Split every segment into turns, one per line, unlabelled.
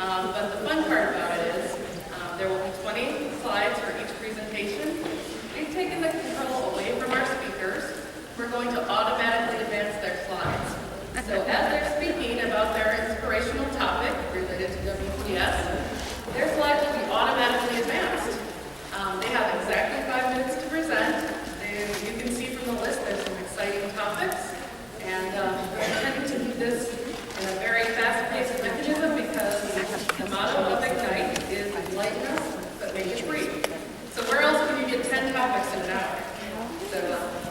But the fun part about it is there will be 20 slides for each presentation. We've taken the control away from our speakers. We're going to automatically advance their slides. So as they're speaking about their inspirational topic related to WTS, their slides will be automatically advanced. They have exactly 5 minutes to present. You can see from the list there's some exciting topics. And we're intending to do this in a very fast-paced mechanism because the motto of Ignite is enlighten us, but make it free. So where else can you get 10 topics in an hour? So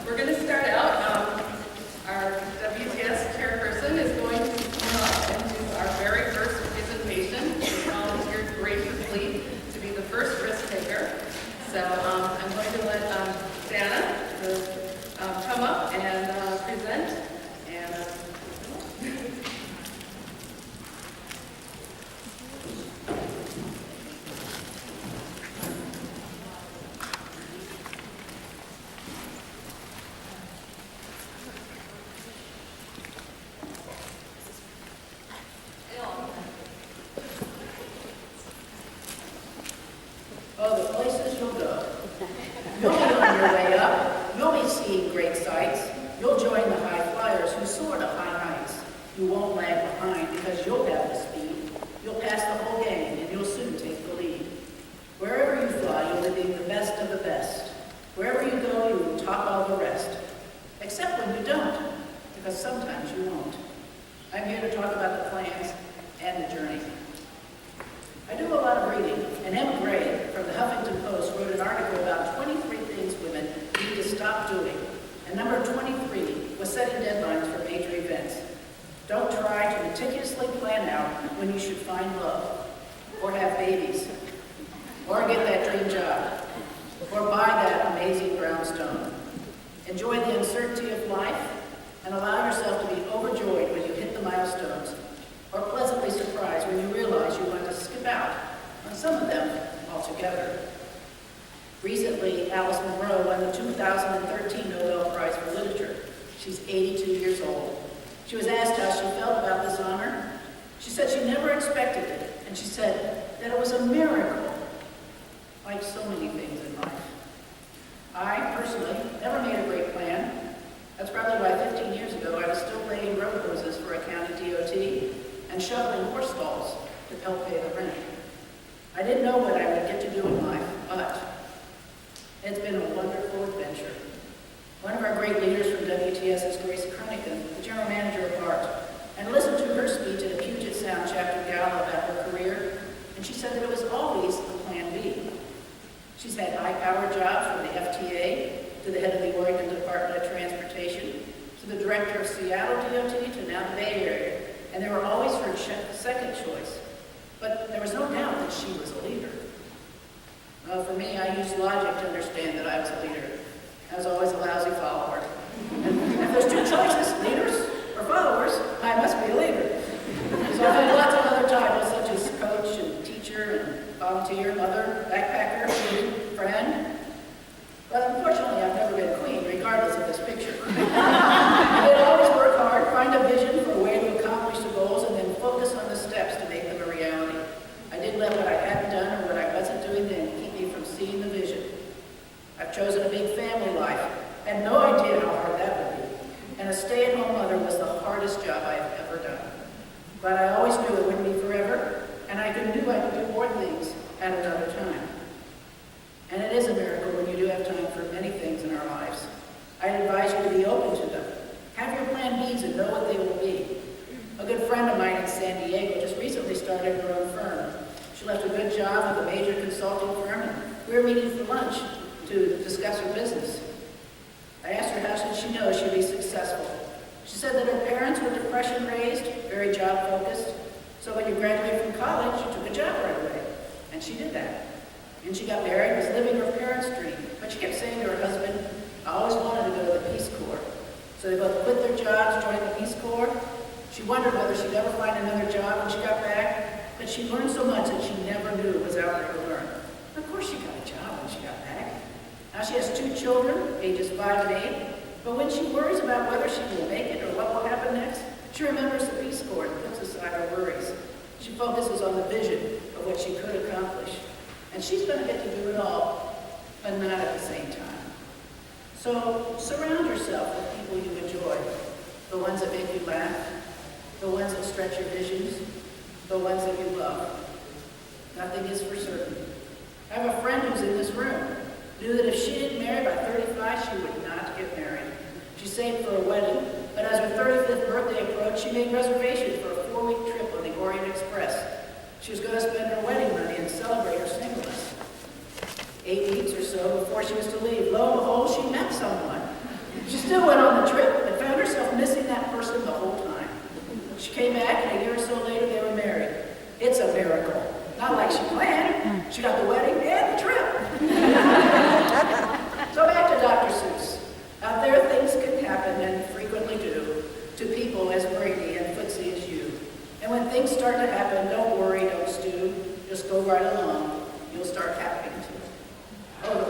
we're going to start out. Our WTS chairperson is going to come up and do our very first presentation. She volunteered graciously to be the first risk taker. So I'm going to let Dana come up and present.
Oh, the places you'll go. You'll be on your way up. You'll be seeing great sights. You'll join the high flyers who soar to high heights. You won't lag behind because you'll have the speed. You'll pass the whole gang and you'll soon take the lead. Wherever you fly, you'll be the best of the best. Wherever you go, you will top all the rest. Except when you don't, because sometimes you won't. I'm here to talk about the plans and the journey. I do a lot of reading, and Emma Gray from the Huffington Post wrote an article about 23 things women need to stop doing. And number 23 was setting deadlines for major events. Don't try to meticulously plan out when you should find love, or have babies, or get that dream job, or buy that amazing brownstone. Enjoy the uncertainty of life, and allow yourself to be overjoyed when you hit the milestones, or pleasantly surprised when you realize you want to skip out on some of them altogether. Recently, Alice Munro won the 2013 Nobel Prize for Literature. She's 82 years old. She was asked how she felt about this honor. She said she never expected it, and she said that it was a miracle, like so many things in life. I, personally, never made a great plan. That's probably why 15 years ago I was still laying road hoses for a county DOT and shoveling horse stalls to help pay the rent. I didn't know what I would get to do in life, but it's been a wonderful adventure. One of our great leaders from WTS is Grace Kronikan, the general manager of ART, and listened to her speech at a Puget Sound chapter gala about her career, and she said that it was always a plan B. She's had high-powered jobs from the FTA to the head of the Oregon Department of Transportation, to the director of Seattle DOT, to now the Bay Area, and they were always her second choice. But there was no doubt that she was a leader. Well, for me, I used logic to understand that I was a leader. I was always a lousy follower. And if there's two choices, leaders or followers, I must be a leader. There's often lots of other titles, such as coach and teacher and volunteer, mother, backpacker, friend. But unfortunately, I've never been queen, regardless of this picture. I did always work hard, find a vision for a way to accomplish the goals, and then focus on the steps to make them a reality. I didn't let what I hadn't done or what I wasn't doing then keep me from seeing the vision. I've chosen a big family life. I had no idea how hard that would be. And a stay-at-home mother was the hardest job I've ever done. But I always knew it wouldn't be forever, and I knew I could do more things at another time. And it is a miracle when you do have time for many things in our lives. I'd advise you to be open to them. Have your plan Bs and know what they will be. A good friend of mine in San Diego just recently started her own firm. She left a good job with a major consulting firm, and we were meeting for lunch to discuss her business. I asked her how should she know she'd be successful. She said that her parents were depression-raised, very job-focused, so when you graduate from college, you took a job right away. And she did that. And she got married, was living her parents' dream. But she kept saying to her husband, I always wanted to go to the Peace Corps. So they both quit their jobs, joined the Peace Corps. She wondered whether she'd ever find another job when she got back, but she learned so much that she never knew was out there to learn. Of course she got a job when she got back. Now she has 2 children, ages 5 and 8, but when she worries about whether she will make it or what will happen next, she remembers the Peace Corps and puts aside her worries. She focuses on the vision of what she could accomplish. And she's going to get to do it all, but not at the same time. So surround yourself with people you enjoy, the ones that make you laugh, the ones that stretch your visions, the ones that you love. Nothing is for certain. I have a friend who's in this room, knew that if she didn't marry by 35, she would not get married. She saved for a wedding, but as her 35th birthday approached, she made reservations for a 4-week trip on the Orient Express. She was going to spend her wedding money and celebrate her singleness. 8 weeks or so before she was to leave, lo and behold, she met someone. She still went on the trip, but found herself missing that person the whole time. She came back, and a year or so later, they were married. It's a miracle. Not like she planned. She got the wedding and the trip. So back to Dr. Seuss. Out there, things can happen, and frequently do, to people as brainy and footsie as you. And when things start to happen, don't worry, don't stew. Just go right along. You'll start happening too. Oh, the